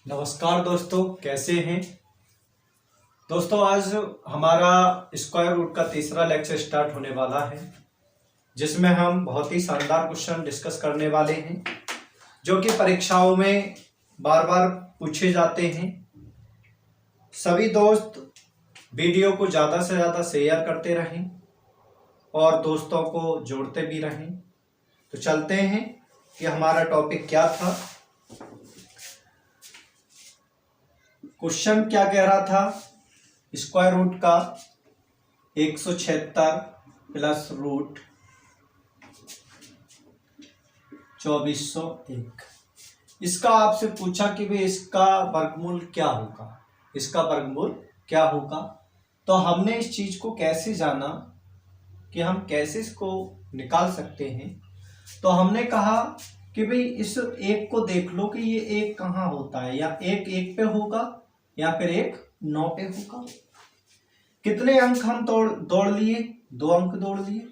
नमस्कार दोस्तों, कैसे हैं दोस्तों। आज हमारा स्क्वायर रूट का तीसरा लेक्चर स्टार्ट होने वाला है, जिसमें हम बहुत ही शानदार क्वेश्चन डिस्कस करने वाले हैं, जो कि परीक्षाओं में बार बार पूछे जाते हैं। सभी दोस्त वीडियो को ज़्यादा से ज़्यादा शेयर करते रहें और दोस्तों को जोड़ते भी रहें। तो चलते हैं कि हमारा टॉपिक क्या था। क्वेश्चन क्या कह रहा था, स्क्वायर रूट का 176 प्लस रूट 2401। इसका आपसे पूछा कि भाई इसका वर्गमूल क्या होगा, इसका वर्गमूल क्या होगा। तो हमने इस चीज को कैसे जाना कि हम कैसे इसको निकाल सकते हैं। तो हमने कहा कि भाई इस एक को देख लो कि ये एक कहाँ होता है, या एक एक पे होगा या फिर एक 9 पे होगा। कितने अंक हम दौड़ लिए, 2 अंक दौड़ लिए।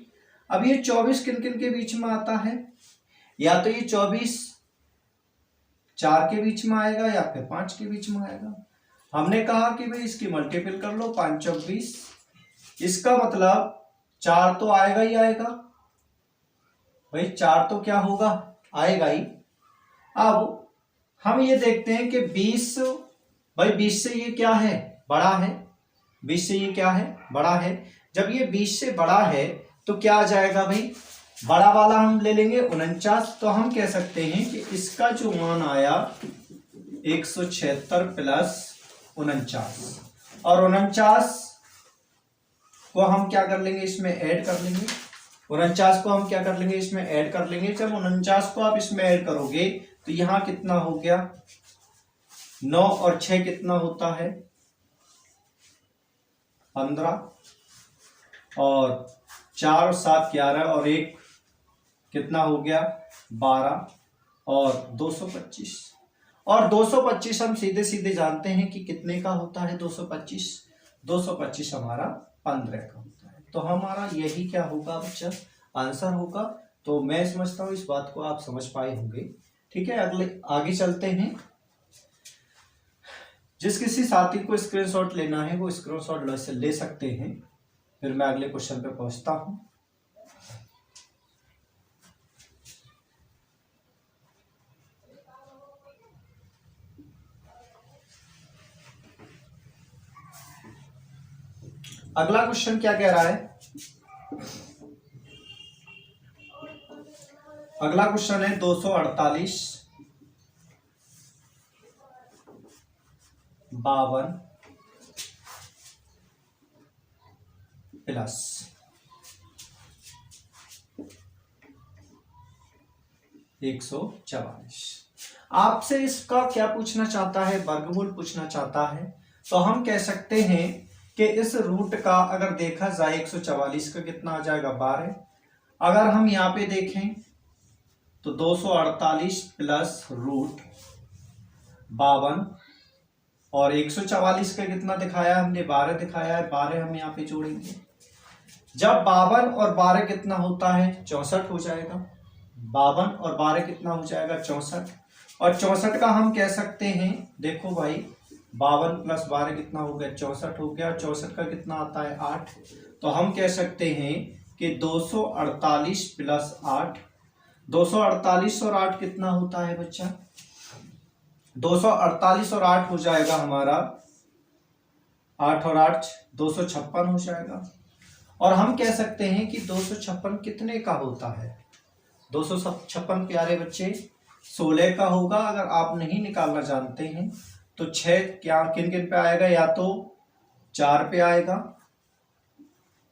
अब ये 24 किन किन के बीच में आता है, या तो ये 24 4 के बीच में आएगा या फिर 5 के बीच में आएगा। हमने कहा कि भाई इसकी मल्टीपल कर लो, 5 चौक 20। इसका मतलब 4 तो आएगा ही आएगा भाई, 4 तो क्या होगा, आएगा ही। अब हम ये देखते हैं कि 20 भाई 20 से ये क्या है, बड़ा है। 20 से ये क्या है, बड़ा है। जब ये 20 से बड़ा है तो क्या आ जाएगा भाई, बड़ा वाला हम ले लेंगे 49। तो हम कह सकते हैं कि इसका जो मान आया 176 प्लस 49, और 49 को हम क्या कर लेंगे, इसमें ऐड कर लेंगे। 49 को हम क्या कर लेंगे, इसमें ऐड कर लेंगे। जब 49 को आप इसमें ऐड करोगे तो यहां कितना हो गया, 9 और 6 कितना होता है, 15, और 4 और 7 11, और 1 कितना हो गया, 12, और 225। और 225 हम सीधे सीधे जानते हैं कि कितने का होता है, 225 225 हमारा 15 का होता है। तो हमारा यही क्या होगा बच्चा, आंसर होगा। तो मैं समझता हूं इस बात को आप समझ पाए होंगे। ठीक है, अगले आगे चलते हैं। जिस किसी साथी को स्क्रीनशॉट लेना है वो स्क्रीनशॉट ले सकते हैं। फिर मैं अगले क्वेश्चन पे पहुंचता हूं। अगला क्वेश्चन क्या कह रहा है, अगला क्वेश्चन है 248 52 प्लस 144। आपसे इसका क्या पूछना चाहता है, वर्गमूल पूछना चाहता है। तो हम कह सकते हैं कि इस रूट का अगर देखा जाए 144 का कितना आ जाएगा, 12। अगर हम यहां पे देखें तो 248 प्लस रूट 52, और 144 का कितना दिखाया हमने, 12 दिखाया है। 12 हम यहाँ पे जोड़ेंगे। जब 52 और 12 कितना होता है, 64 हो जाएगा। 52 और 12 कितना हो जाएगा, 64। और 64 का हम कह सकते हैं, देखो भाई 52 प्लस 12 कितना हो गया, 64 हो गया। 64 का कितना आता है, 8। तो हम कह सकते हैं कि 248 प्लस 8, 248 और 8 कितना होता है बच्चा, 248 और 8 हो जाएगा हमारा, 8 और 8 256 हो जाएगा। और हम कह सकते हैं कि 256 कितने का होता है, 256 प्यारे बच्चे 16 का होगा। अगर आप नहीं निकालना जानते हैं तो 6 क्या किन किन पे आएगा, या तो 4 पे आएगा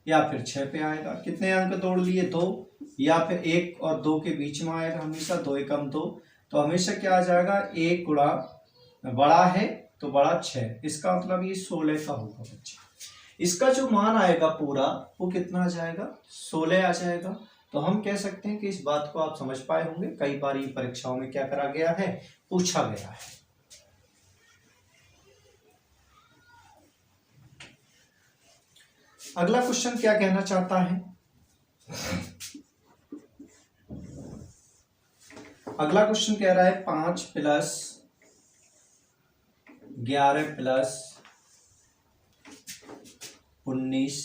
या फिर 6 पे आएगा। कितने अंक तोड़ लिए, 2, या फिर 1 और 2 के बीच में आएगा हमेशा, 2 एकम 2। तो हमेशा क्या आ जाएगा, 1 गुणा बड़ा है तो बड़ा 6। इसका मतलब ये 16 का होगा बच्चे। इसका जो मान आएगा पूरा वो कितना आ जाएगा, 16 आ जाएगा। तो हम कह सकते हैं कि इस बात को आप समझ पाए होंगे। कई बार ये परीक्षाओं में क्या करा गया है, पूछा गया है। अगला क्वेश्चन क्या कहना चाहता है, अगला क्वेश्चन कह रहा है 5 प्लस 11 प्लस 19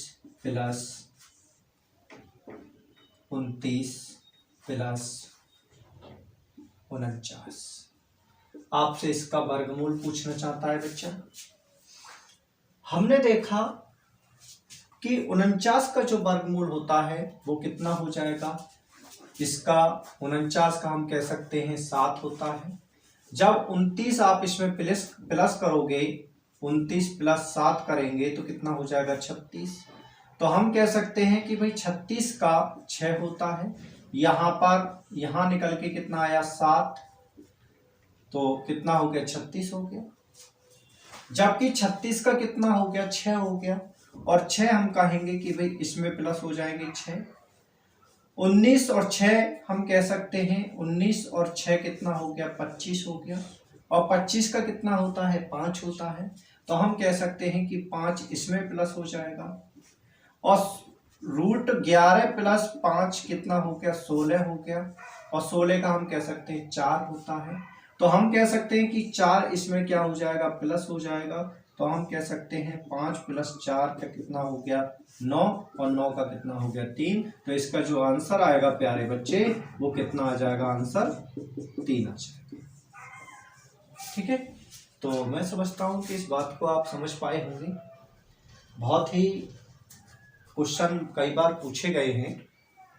प्लस 29 प्लस 49। आपसे इसका वर्गमूल पूछना चाहता है बच्चा। हमने देखा कि 49 का जो वर्गमूल होता है वो कितना हो जाएगा। इसका 49 का हम कह सकते हैं 7 होता है। जब 29 आप इसमें प्लस करोगे, 29 प्लस 7 करेंगे तो कितना हो जाएगा 36। तो हम कह सकते हैं कि भाई 36 का 6 होता है। यहाँ निकल के कितना आया 7, तो कितना हो गया 36 हो गया। जबकि 36 का कितना हो गया 6 हो गया। और 6 हम कहेंगे कि भाई इसमें प्लस हो जाएंगे 6। 19 और 6 हम कह सकते हैं 19 और 6 कितना हो गया 25 हो गया। और 25 का कितना होता है 5 होता है। तो हम कह सकते हैं कि 5 इसमें प्लस हो जाएगा। और रूट 11 प्लस 5 कितना हो गया 16 हो गया। और 16 का हम कह सकते हैं 4 होता है। तो हम कह सकते हैं कि 4 इसमें क्या हो जाएगा प्लस हो जाएगा। तो हम कह सकते हैं 5 प्लस 4 का कितना हो गया 9। और 9 का कितना हो गया 3। तो इसका जो आंसर आएगा प्यारे बच्चे वो कितना आ जाएगा, आंसर 3 आ जाएगा। ठीक है, तो मैं समझता हूं कि इस बात को आप समझ पाए होंगे। बहुत ही क्वेश्चन कई बार पूछे गए हैं,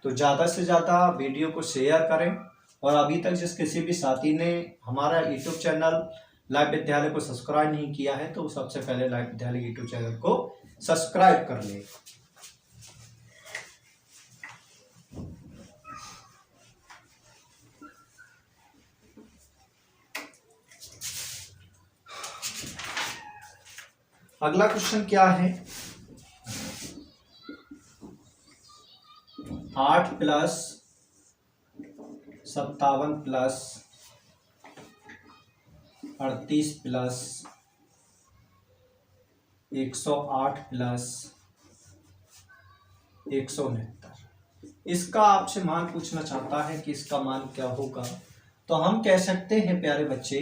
तो ज़्यादा से ज़्यादा वीडियो को शेयर करें। और अभी तक जिस किसी भी साथी ने हमारा यूट्यूब चैनल लाइव विद्यालय को सब्सक्राइब नहीं किया है तो सबसे पहले लाइव विद्यालय यूट्यूब चैनल को सब्सक्राइब कर ले। अगला क्वेश्चन क्या है, 8 प्लस 57 प्लस 38 प्लस 108 प्लस 169। इसका आपसे मान पूछना चाहता है कि इसका मान क्या होगा। तो हम कह सकते हैं प्यारे बच्चे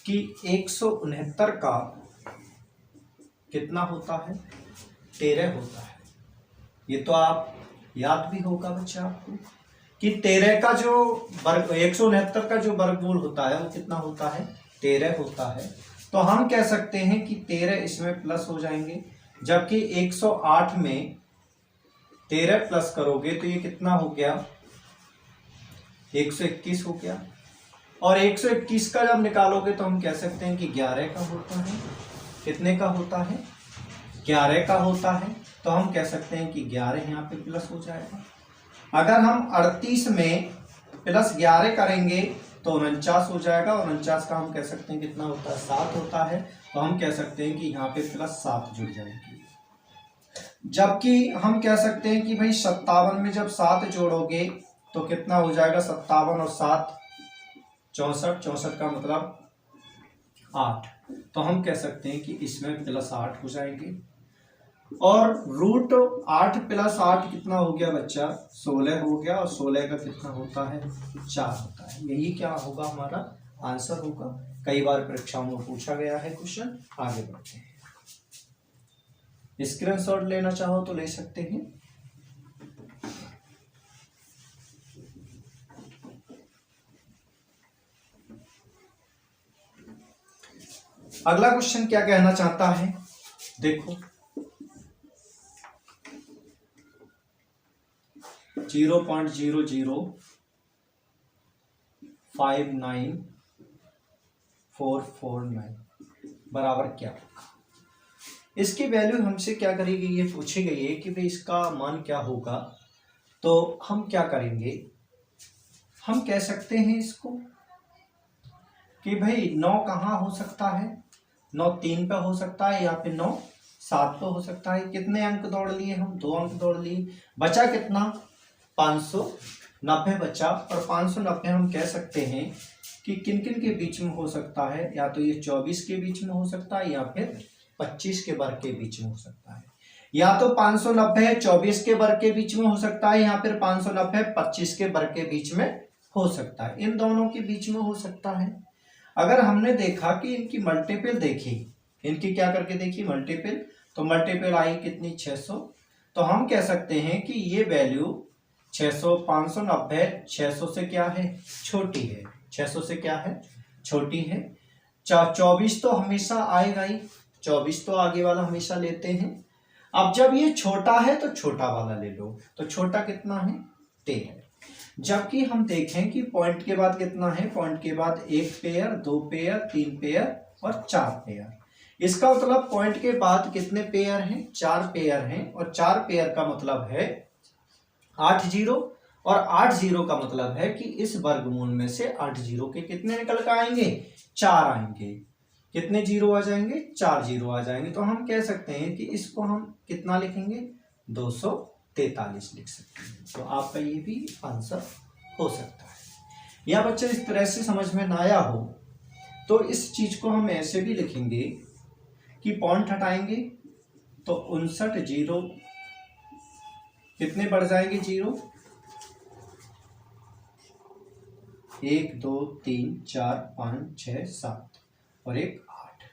कि 169 का कितना होता है 13 होता है। ये तो आप याद भी होगा बच्चा आपको कि 13 का जो वर्ग 169 का जो वर्गमूल होता है वो कितना होता है 13 होता है। तो हम कह सकते हैं कि 13 इसमें प्लस हो जाएंगे। जबकि 108 में 13 प्लस करोगे तो ये कितना हो गया 121 हो गया। और 121 का जब निकालोगे तो हम कह सकते हैं कि 11 का होता है। कितने का होता है 11 का होता है। तो हम कह सकते हैं कि 11 यहाँ पे प्लस हो जाएगा। अगर हम 38 में प्लस 11 करेंगे तो 49 हो जाएगा। 49 का हम कह सकते हैं कितना होता है 7 होता है। तो हम कह सकते हैं कि यहाँ पे प्लस 7 जुड़ जाएगी। जबकि हम कह सकते हैं कि भाई 57 में जब 7 जोड़ोगे तो कितना हो जाएगा 57 और 7 64। 64 का मतलब 8। तो हम कह सकते हैं कि इसमें प्लस 8 हो जाएंगे। और रूट 8 प्लस 8 कितना हो गया बच्चा 16 हो गया। और 16 का कितना होता है 4 होता है। यही क्या होगा हमारा आंसर होगा। कई बार परीक्षाओं में पूछा गया है क्वेश्चन। आगे बढ़ते हैं, स्क्रीनशॉट लेना चाहो तो ले सकते हैं। अगला क्वेश्चन क्या कहना चाहता है देखो, 0.0059449 बराबर क्या होगा। इसकी वैल्यू हमसे क्या करेगी, ये पूछी गई है कि भाई इसका मान क्या होगा। तो हम क्या करेंगे, हम कह सकते हैं इसको कि भाई 9 कहाँ हो सकता है, 9 3 पे हो सकता है, या फिर 9 7 पे हो सकता है। कितने अंक दौड़ लिए हम, 2 अंक दौड़ लिए। बचा कितना 590 बचा। और 590 हम कह सकते हैं कि किन किन के बीच में हो सकता है, या तो ये 24 के बीच में हो सकता है या फिर 25 के वर्ग के बीच में हो सकता है। या तो 590 24 के वर्ग के बीच में हो सकता है, या फिर 590 25 के वर्ग के बीच में हो सकता है। इन दोनों के बीच में हो सकता है। अगर हमने देखा कि इनकी मल्टीपल देखी, इनकी क्या करके देखी मल्टीपल, तो मल्टीपल आई कितनी 600, तो हम कह सकते हैं कि ये वैल्यू 600 590 600 से क्या है छोटी है, 600 से क्या है छोटी है। 24 तो हमेशा आएगा ही, 24 तो आगे वाला हमेशा लेते हैं। अब जब ये छोटा है तो छोटा वाला ले लो, तो छोटा कितना है 13। जबकि हम देखें कि पॉइंट के बाद कितना है, पॉइंट के बाद 1 पेयर 2 पेयर 3 पेयर और 4 पेयर। इसका मतलब पॉइंट के बाद कितने पेयर हैं 4 पेयर हैं, और 4 पेयर का मतलब है 8 जीरो, और 8 जीरो का मतलब है कि इस वर्गमूल में से 8 जीरो के कितने निकल कर आएंगे 4 आएंगे। कितने जीरो आ जाएंगे 4 जीरो आ जाएंगे। तो हम कह सकते हैं कि इसको हम कितना लिखेंगे 243 लिख सकते हैं। तो आपका ये भी आंसर हो सकता है। या बच्चे इस तरह से समझ में ना आया हो तो इस चीज को हम ऐसे भी लिखेंगे कि पॉइंट हटाएंगे तो 59 जीरो कितने बढ़ जाएंगे जीरो 1 2 3 4 5 6 7 और 1 8।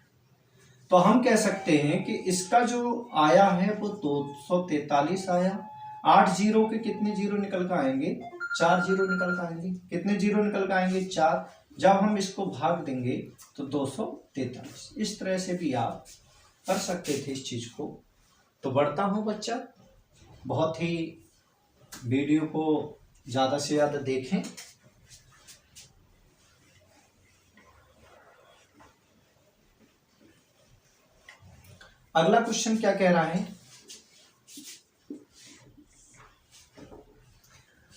तो हम कह सकते हैं कि इसका जो आया है वो 243 आया। 8 जीरो के कितने जीरो निकल कर आएंगे 4 जीरो निकल कर आएंगे। कितने जीरो निकल कर आएंगे 4। जब हम इसको भाग देंगे तो 243। इस तरह से भी आप कर सकते थे इस चीज को। तो बढ़ता हूं बच्चा, बहुत ही वीडियो को ज्यादा से ज्यादा देखें। अगला क्वेश्चन क्या कह रहा है,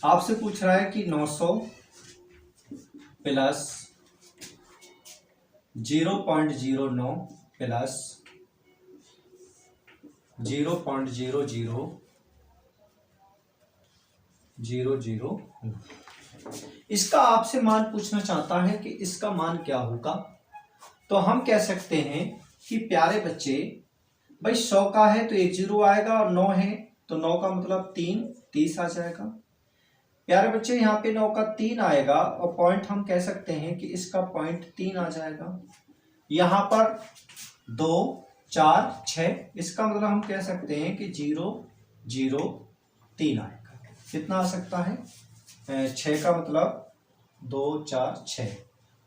आपसे पूछ रहा है कि 900 प्लस 0.09 प्लस 0.0000। इसका आपसे मान पूछना चाहता है कि इसका मान क्या होगा। तो हम कह सकते हैं कि प्यारे बच्चे भाई 100 का है तो 1 जीरो आएगा, और 9 है तो 9 का मतलब 3 30 आ जाएगा। प्यारे बच्चे यहाँ पे 9 का 3 आएगा, और पॉइंट हम कह सकते हैं कि इसका पॉइंट 3 आ जाएगा। यहाँ पर 2 4 6, इसका मतलब हम कह सकते हैं कि 0 0 3 आएगा। कितना आ सकता है 6 का मतलब 2 4 6,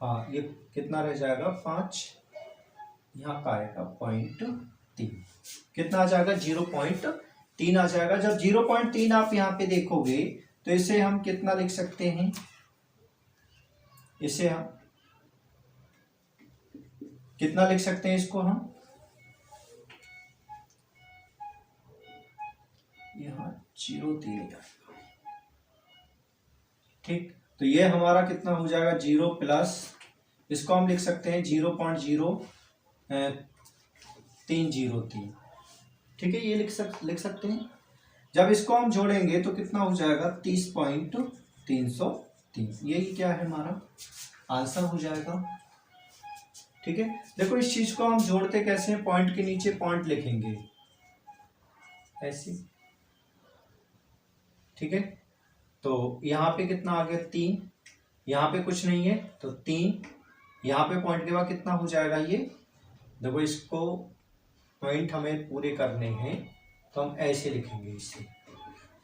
हाँ ये कितना रह जाएगा 5, यहाँ का आएगा 0.3। कितना आ जाएगा 0.3 आ जाएगा। जब 0.3 आप यहाँ पे देखोगे तो इसे हम कितना लिख सकते हैं, इसे हम कितना लिख सकते हैं, इसको हम यहाँ 0 दिया जाएगा। ठीक, तो ये हमारा कितना हो जाएगा 0 प्लस, इसको हम लिख सकते हैं 0.0303। ठीक है, ये लिख सकते हैं। जब इसको हम जोड़ेंगे तो कितना हो जाएगा 30.303। यही क्या है हमारा आंसर हो जाएगा। ठीक है, देखो इस चीज को हम जोड़ते कैसे हैं, पॉइंट के नीचे पॉइंट लिखेंगे ऐसे। ठीक है, तो यहाँ पे कितना आ गया 3, यहाँ पे कुछ नहीं है तो 3, यहाँ पे पॉइंट के बाद कितना हो जाएगा ये, देखो इसको पॉइंट हमें पूरे करने हैं तो हम ऐसे लिखेंगे इसे।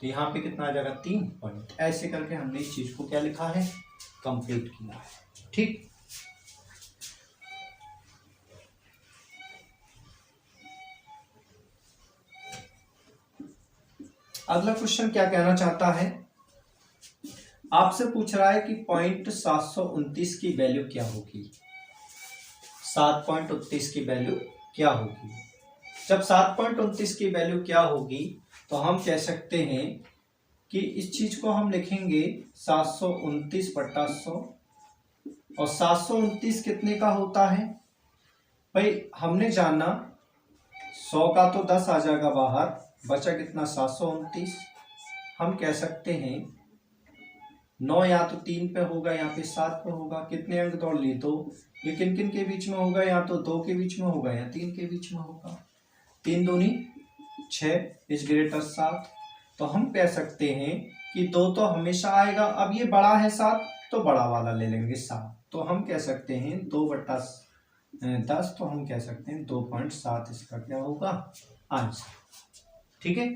तो यहाँ पे कितना आ जाएगा 3 पॉइंट। ऐसे करके हमने इस चीज को क्या लिखा है कंप्लीट किया है। ठीक, अगला क्वेश्चन क्या कहना चाहता है, आपसे पूछ रहा है कि पॉइंट 729 की वैल्यू क्या होगी। 7.29 की वैल्यु क्या होगी। जब 7.29 की वैल्यू क्या होगी तो हम कह सकते हैं कि इस चीज को हम लिखेंगे 729/100। और 729 कितने का होता है भाई, हमने जाना 100 का तो 10 आ जाएगा बाहर, बचा कितना 729। हम कह सकते हैं 9 या तो 3 पे होगा या फिर 7 पे होगा। कितने अंक दौड़ लिए, तो ये किन किन के बीच में होगा, या तो 2 के बीच में होगा या 3 के बीच में होगा। 3 दूनी 6 इज ग्रेटर 7। तो हम कह सकते हैं कि 2 तो हमेशा आएगा। अब ये बड़ा है 7 तो बड़ा वाला ले लेंगे 7, तो हम कह सकते हैं 2/10, तो हम कह सकते हैं 2.7 इसका क्या होगा आंसर। ठीक है,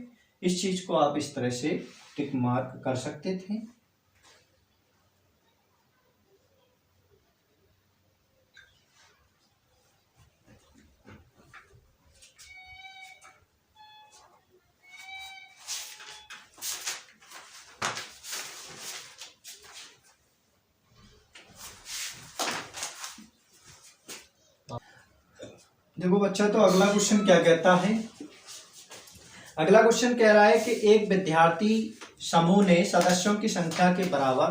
इस चीज को आप इस तरह से टिक मार्क कर सकते थे। देखो बच्चा, तो अगला क्वेश्चन क्या कहता है। अगला क्वेश्चन कह रहा है कि एक विद्यार्थी समूह ने सदस्यों की संख्या के बराबर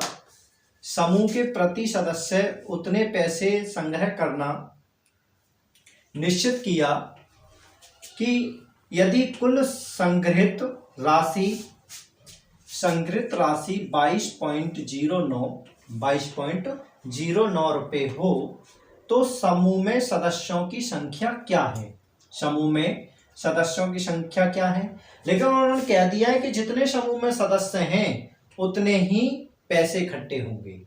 समूह के प्रति सदस्य उतने पैसे संग्रह करना निश्चित किया कि यदि कुल संग्रहित राशि 22.09 रुपये हो तो समूह में सदस्यों की संख्या क्या है। समूह में सदस्यों की संख्या क्या है, लेकिन उन्होंने कह दिया है कि जितने समूह में सदस्य हैं उतने ही पैसे इकट्ठे होंगे।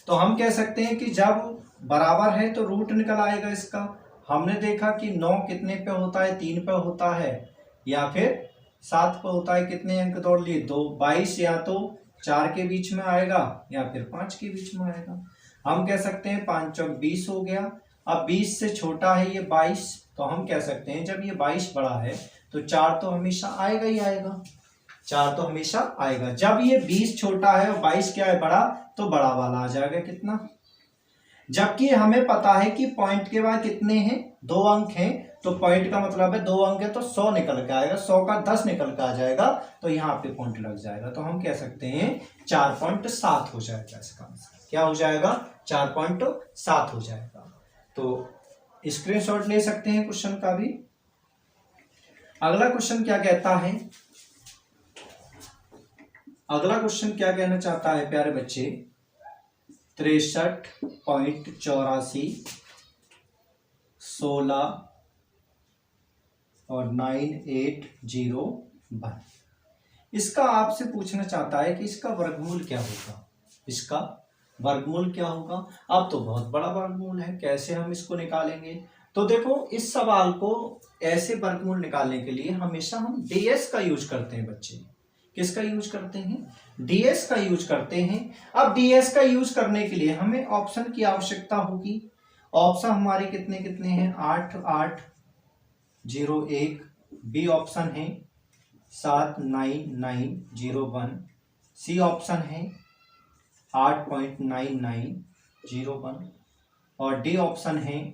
तो हम कह सकते हैं कि जब बराबर है तो रूट निकल आएगा इसका। हमने देखा कि 9 कितने पे होता है, 3 पे होता है या फिर 7 पे होता है। कितने अंक तोड़ लिए, 2। 22 या तो 4 के बीच में आएगा या फिर 5 के बीच में आएगा। हम कह सकते हैं 5 चौक 20 हो गया। अब 20 से छोटा है ये 22, तो हम कह सकते हैं जब ये 22 बड़ा है तो 4 तो हमेशा आएगा ही आएगा। 4 तो हमेशा आएगा। जब ये 20 छोटा है और 22 क्या है बड़ा, तो बड़ा वाला आ जाएगा कितना। जबकि हमें पता है कि पॉइंट के बाद कितने हैं, 2 अंक हैं, तो पॉइंट का मतलब है 2 अंक है तो 100 निकल के आएगा, 100 का 10 निकल के आ जाएगा, तो यहाँ पे पॉइंट लग जाएगा। तो हम कह सकते हैं 4.7 हो जाएगा इसका आंसर। क्या हो जाएगा, 4.7 हो जाएगा। तो स्क्रीनशॉट ले सकते हैं क्वेश्चन का भी। अगला क्वेश्चन क्या कहता है, अगला क्वेश्चन क्या कहना चाहता है प्यारे बच्चे, 63.84 16 और 9801। इसका आपसे पूछना चाहता है कि इसका वर्गमूल क्या होगा। इसका वर्गमूल क्या होगा। अब तो बहुत बड़ा वर्गमूल है, कैसे हम इसको निकालेंगे। तो देखो, इस सवाल को ऐसे वर्गमूल निकालने के लिए हमेशा हम डीएस का यूज करते हैं बच्चे। किसका यूज करते हैं, डीएस का यूज करते हैं। अब डीएस का यूज करने के लिए हमें ऑप्शन की आवश्यकता होगी। ऑप्शन हमारे कितने कितने हैं, 8 8 0 1। बी ऑप्शन है 7 9 9 0 1। सी ऑप्शन है 8.9901 और डी ऑप्शन है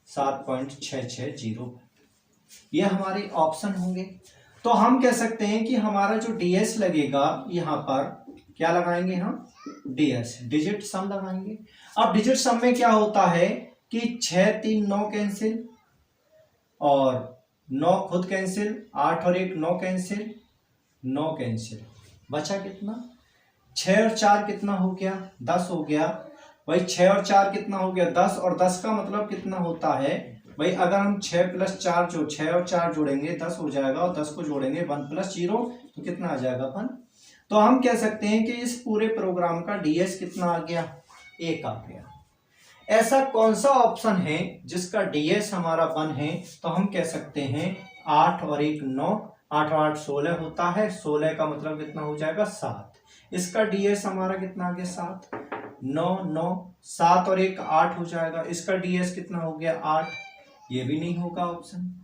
7.6601। ये हमारे ऑप्शन होंगे। तो हम कह सकते हैं कि हमारा जो डीएस लगेगा, यहाँ पर क्या लगाएंगे हम, डीएस डिजिट सम लगाएंगे। अब डिजिट सम में क्या होता है कि 6 3 9 कैंसिल और 9 खुद कैंसिल, 8 और 1 9 कैंसिल, 9 कैंसिल, बचा कितना, 6 और 4 कितना हो गया, 10 हो गया। भाई 6 और 4 कितना हो गया, 10, और 10 का मतलब कितना होता है भाई, अगर हम 6 + 4 जो 6 और 4 जोड़ेंगे 10 हो जाएगा, और 10 को जोड़ेंगे 1 + 0 तो कितना आ जाएगा 1। तो हम कह सकते हैं कि इस पूरे प्रोग्राम का डीएस कितना आ गया, 1 आ गया। ऐसा कौन सा ऑप्शन है जिसका डीएस हमारा 1 है, तो हम कह सकते हैं 8 और 1 9, 8 और 8 16 होता है, 16 का मतलब कितना हो जाएगा 7। इसका डीएस हमारा कितना आ गया 7, 9 9 7 और 1 8 हो जाएगा। इसका डीएस कितना हो गया 8, ये भी नहीं होगा ऑप्शन।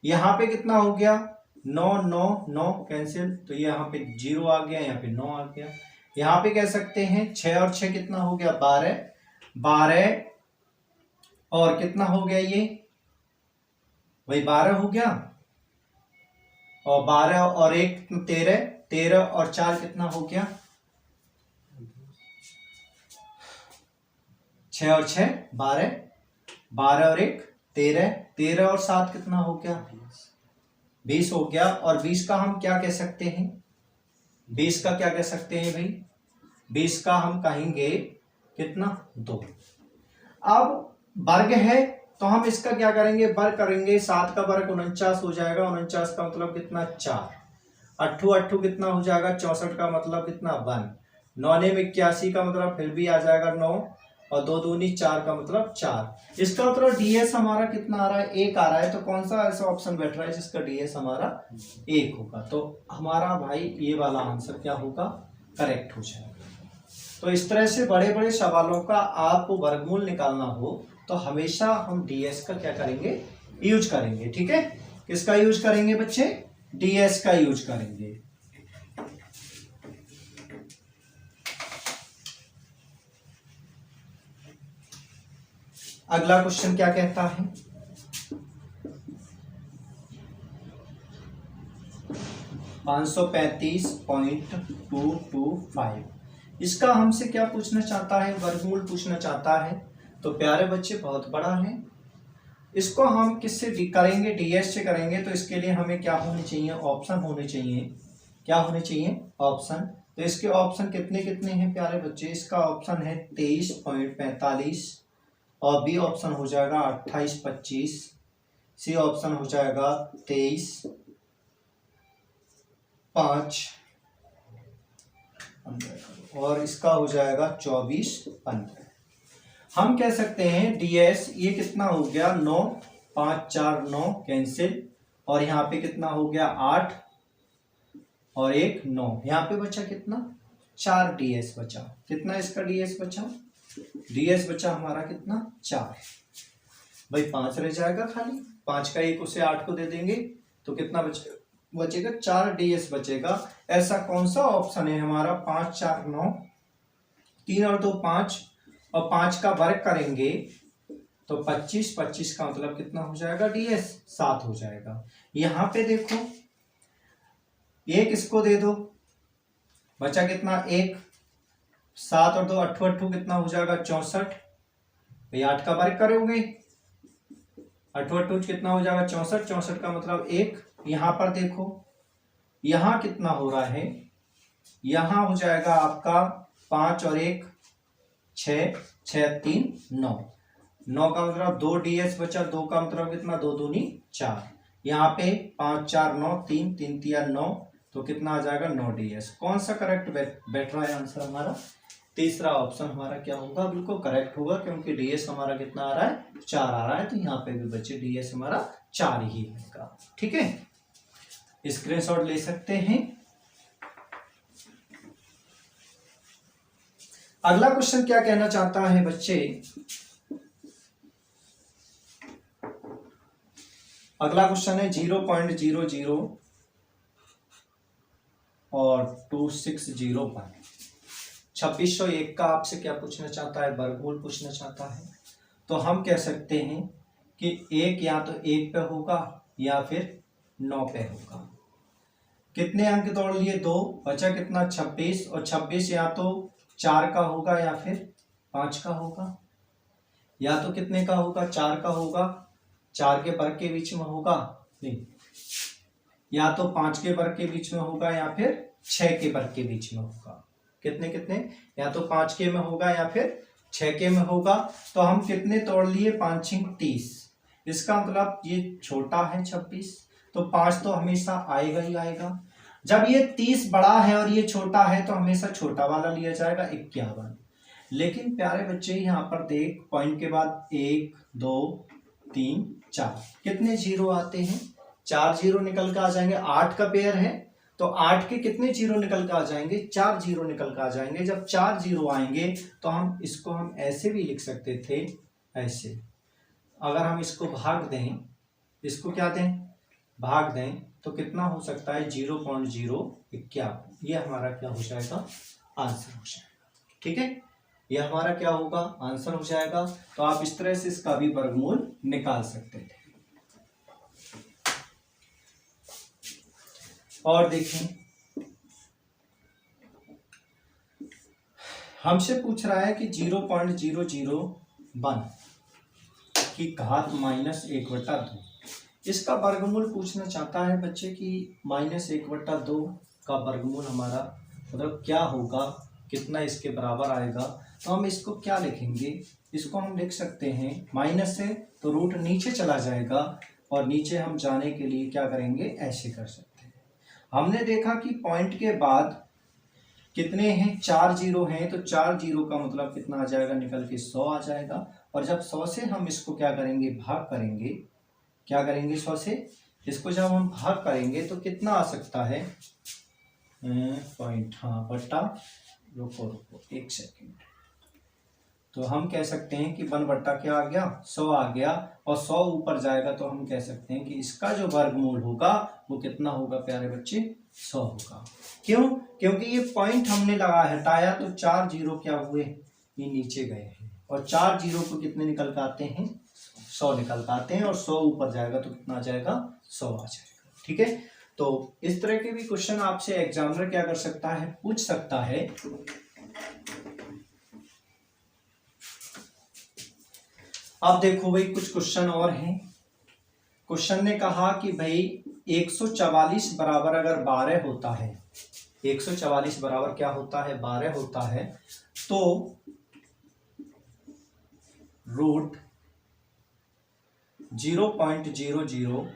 यहाँ पे कितना हो गया 9 9 9 कैंसिल, तो ये यहाँ पे 0 आ गया, यहाँ पे 9 आ गया। यहाँ पे कह सकते हैं 6 और 6 कितना हो गया 12, 12 और कितना हो गया ये भाई 12 हो गया, और 12 और 1 13, 13 और 4 कितना हो गया, 6 और 6 12, 12 और 1 13, 13 और 7 कितना हो गया 20 हो गया। और 20 का हम क्या कह सकते हैं, 20 का क्या कह सकते हैं भाई, 20 का हम कहेंगे कितना 2। अब वर्ग है तो हम इसका क्या करेंगे, वर्ग करेंगे, 7 का वर्ग 49 हो जाएगा, 49 का मतलब कितना 4, 8 8 कितना हो जाएगा 64 का मतलब कितना 1, 9 ने 81 का मतलब फिर भी आ जाएगा 9, और 2 दूनी 4 का मतलब 4। इसका मतलब डीएस हमारा कितना आ रहा है, 1 आ रहा है। तो कौन सा ऐसा ऑप्शन बैठ रहा है जिसका डीएस हमारा 1 होगा? तो हमारा भाई ये वाला आंसर क्या होगा, करेक्ट हो जाएगा। तो इस तरह से बड़े बड़े सवालों का आपको वर्गमूल निकालना हो तो हमेशा हम डीएस का क्या करेंगे, यूज करेंगे। ठीक है, किसका यूज करेंगे बच्चे, डीएस का यूज करेंगे। अगला क्वेश्चन क्या कहता है, 535.225। इसका हमसे क्या पूछना चाहता है, वर्गमूल पूछना चाहता है। तो प्यारे बच्चे बहुत बड़ा है, इसको हम किससे करेंगे, डीएस से करेंगे। तो इसके लिए हमें क्या होने चाहिए, ऑप्शन होने चाहिए। क्या होने चाहिए, ऑप्शन। तो इसके ऑप्शन कितने कितने हैं प्यारे बच्चे, इसका ऑप्शन है 23.45 और बी ऑप्शन हो जाएगा 28.25, सी ऑप्शन हो जाएगा 23.5 और इसका हो जाएगा 24.15। हम कह सकते हैं डीएस ये कितना हो गया, 9, 5 4 9 कैंसिल, और यहाँ पे कितना हो गया 8 और 1 9, यहाँ पे बचा कितना 4 डीएस बचा। कितना इसका डीएस बचा, डीएस बचा हमारा कितना 4। भाई 5 रह जाएगा खाली, 5 का 1 उसे 8 को दे देंगे तो कितना बचेगा 4 डीएस बचेगा। ऐसा कौन सा ऑप्शन है हमारा, 5 4 9, 3 और 2 5 और 5 का वर्ग करेंगे तो 25, 25 का मतलब कितना हो जाएगा डीएस 7 हो जाएगा। यहां पे देखो 1 इसको दे दो, बचा कितना 1, 7 और 2 8 8 कितना हो जाएगा 64। भाई 8 का वर्ग करोगे 8 8 कितना हो जाएगा 64, 64 का मतलब 1। यहां पर देखो यहां कितना हो रहा है, यहां हो जाएगा आपका 5 और 1 6, 6 3 9, 9 का मतलब 2 डीएस बचा, 2 का मतलब कितना 2 दूनी 4। यहाँ पे 5 4 9 3 3 3 9, तो कितना आ जाएगा 9 डीएस। कौन सा करेक्ट बैठ रहा है आंसर हमारा, तीसरा ऑप्शन हमारा क्या होगा, बिल्कुल करेक्ट होगा, क्योंकि डीएस हमारा कितना आ रहा है 4 आ रहा है। तो यहाँ पे भी बच्चे डीएस हमारा 4 ही होगा। ठीक है, स्क्रीनशॉट ले सकते हैं। अगला क्वेश्चन क्या कहना चाहता है बच्चे, अगला क्वेश्चन है 0.00 और 2601। 2601 का आपसे क्या पूछना चाहता है, वर्गमूल पूछना चाहता है। तो हम कह सकते हैं कि एक या तो 1 पे होगा या फिर 9 पे होगा। कितने अंक तोड़ लिए, 2, बचा कितना 26, और 26 या तो 4 का होगा या फिर 5 का होगा। या तो कितने का होगा, 4 का होगा, 4 के वर्ग के बीच में होगा, नहीं, या तो 5 के वर्ग के बीच में होगा या फिर 6 के वर्ग के बीच में होगा। कितने कितने, या तो 5 के में होगा या फिर 6 के में होगा। तो हम कितने तोड़ लिए, 5 6 30। इसका मतलब ये छोटा है 26, तो 5 तो हमेशा आएगा ही आएगा। जब ये 30 बड़ा है और ये छोटा है तो हमेशा छोटा वाला लिया जाएगा 51। लेकिन प्यारे बच्चे यहाँ पर देख, पॉइंट के बाद 1 2 3 4 कितने जीरो आते हैं, 4 जीरो निकल कर आ जाएंगे। 8 का पेयर है तो 8 के कितने जीरो निकल कर आ जाएंगे, 4 जीरो निकल कर आ जाएंगे। जब 4 जीरो आएंगे तो हम इसको हम ऐसे भी लिख सकते थे, ऐसे। अगर हम इसको भाग दें, इसको क्या दें, भाग दें, तो कितना हो सकता है 0.051। ये हमारा क्या हो जाएगा, आंसर हो जाएगा। ठीक है, ये हमारा क्या होगा, आंसर हो जाएगा। तो आप इस तरह से इसका भी वर्गमूल निकाल सकते थे। और देखें, हमसे पूछ रहा है कि 0.001 की घात -1/2। इसका वर्गमूल पूछना चाहता है बच्चे कि -1/2 का वर्गमूल हमारा मतलब क्या होगा, कितना इसके बराबर आएगा। तो हम इसको क्या लिखेंगे, इसको हम लिख सकते हैं, माइनस है तो रूट नीचे चला जाएगा, और नीचे हम जाने के लिए क्या करेंगे, ऐसे कर सकते हैं। हमने देखा कि पॉइंट के बाद कितने हैं, 4 जीरो हैं, तो 4 जीरो का मतलब कितना आ जाएगा, निकल के 100 आ जाएगा। और जब 100 से हम इसको क्या करेंगे, भाग करेंगे, क्या करेंगे, 100 से इसको जब हम भाग करेंगे तो कितना आ सकता है, पॉइंट, हाँ बट्टा, रुको 1 सेकेंड, तो हम कह सकते हैं कि 1 बट्टा क्या आ गया, 100 आ गया। और 100 ऊपर जाएगा तो हम कह सकते हैं कि इसका जो वर्गमूल होगा वो कितना होगा प्यारे बच्चे, 100 होगा। क्यों, क्योंकि ये पॉइंट हमने लगा हटाया तो 4 जीरो क्या हुए, ये नीचे गए हैं, और 4 जीरो को कितने निकल के आते हैं, 100 निकल के आते हैं, और 100 ऊपर जाएगा तो कितना आ जाएगा, 100 आ जाएगा। ठीक है, तो इस तरह के भी क्वेश्चन आपसे एग्जामिनर क्या कर सकता है, पूछ सकता है। अब देखो भाई कुछ क्वेश्चन और हैं। क्वेश्चन ने कहा कि भाई 144 बराबर अगर 12 होता है, 144 बराबर क्या होता है, 12 होता है, तो रूट 0.00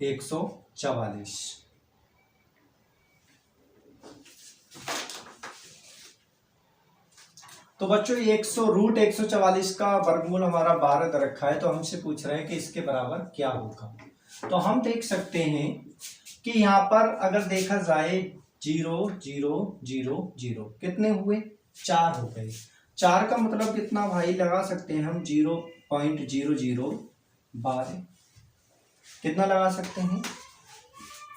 144, तो बच्चों रूट 144 का वर्गमूल हमारा 12 दे रखा है, तो हमसे पूछ रहे हैं कि इसके बराबर क्या होगा। तो हम देख सकते हैं कि यहाँ पर अगर देखा जाए 0 0 0 0 कितने हुए, 4 हो गए। 4 का मतलब कितना भाई, लगा सकते हैं हम 0.0012, कितना लगा सकते हैं,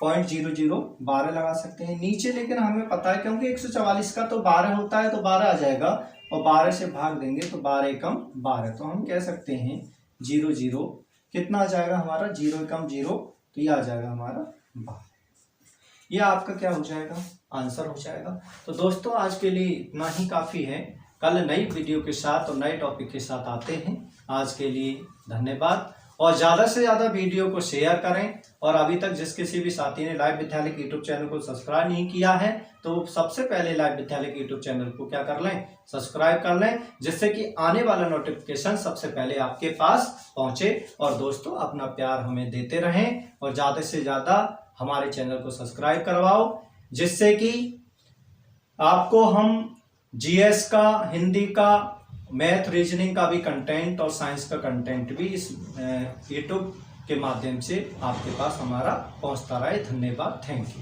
0.0012 लगा सकते हैं नीचे। लेकिन हमें पता है क्योंकि 144 का तो 12 होता है तो 12 आ जाएगा, और 12 से भाग देंगे तो 12 एकम 12, तो हम कह सकते हैं 0 0 कितना आ जाएगा हमारा, 0 एकम 0, तो ये आ जाएगा हमारा 12। ये आपका क्या हो जाएगा, आंसर हो जाएगा। तो दोस्तों आज के लिए इतना ही काफ़ी है, कल नई वीडियो के साथ और नए टॉपिक के साथ आते हैं। आज के लिए धन्यवाद, और ज़्यादा से ज़्यादा वीडियो को शेयर करें। और अभी तक जिस किसी भी साथी ने लाइव विद्यालय के यूट्यूब चैनल को सब्सक्राइब नहीं किया है तो सबसे पहले लाइव विद्यालय के यूट्यूब चैनल को क्या कर लें, सब्सक्राइब कर लें, जिससे कि आने वाला नोटिफिकेशन सबसे पहले आपके पास पहुंचे। और दोस्तों अपना प्यार हमें देते रहें और ज़्यादा से ज़्यादा हमारे चैनल को सब्सक्राइब करवाओ, जिससे कि आपको हम जीएस का, हिंदी का, मैथ, रीजनिंग का भी कंटेंट और साइंस का कंटेंट भी इस यूट्यूब के माध्यम से आपके पास हमारा पहुंचता रहे। धन्यवाद, थैंक यू।